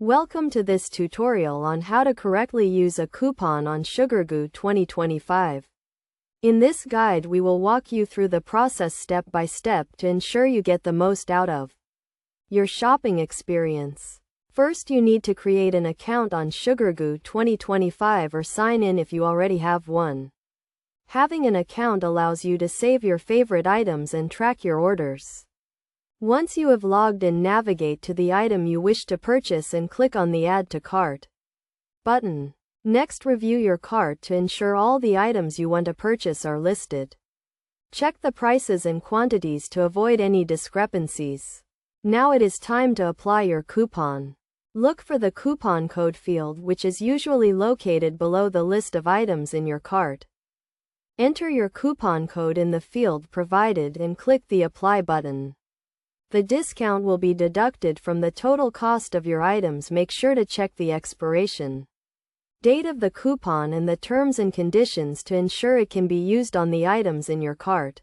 Welcome to this tutorial on how to correctly use a coupon on Sugargoo 2025. In this guide we will walk you through the process step by step to ensure you get the most out of your shopping experience. First, you need to create an account on Sugargoo 2025 or sign in if you already have one. Having an account allows you to save your favorite items and track your orders. Once you have logged in, navigate to the item you wish to purchase and click on the Add to Cart button. Next, review your cart to ensure all the items you want to purchase are listed. Check the prices and quantities to avoid any discrepancies. Now it is time to apply your coupon. Look for the coupon code field, which is usually located below the list of items in your cart. Enter your coupon code in the field provided and click the Apply button. The discount will be deducted from the total cost of your items. Make sure to check the expiration date of the coupon and the terms and conditions to ensure it can be used on the items in your cart.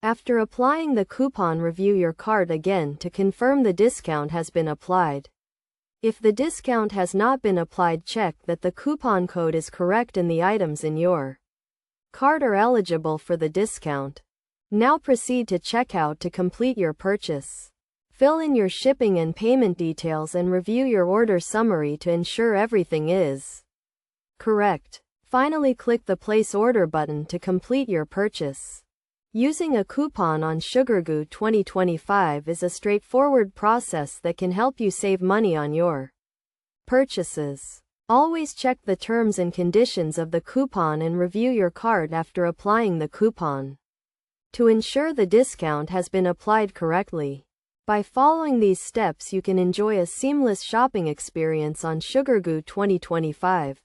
After applying the coupon, review your cart again to confirm the discount has been applied. If the discount has not been applied, check that the coupon code is correct and the items in your cart are eligible for the discount. Now proceed to checkout to complete your purchase. Fill in your shipping and payment details and review your order summary to ensure everything is correct. Finally, click the Place Order button to complete your purchase. Using a coupon on Sugargoo 2025 is a straightforward process that can help you save money on your purchases. Always check the terms and conditions of the coupon and review your cart after applying the coupon to ensure the discount has been applied correctly. By following these steps, you can enjoy a seamless shopping experience on Sugargoo 2025.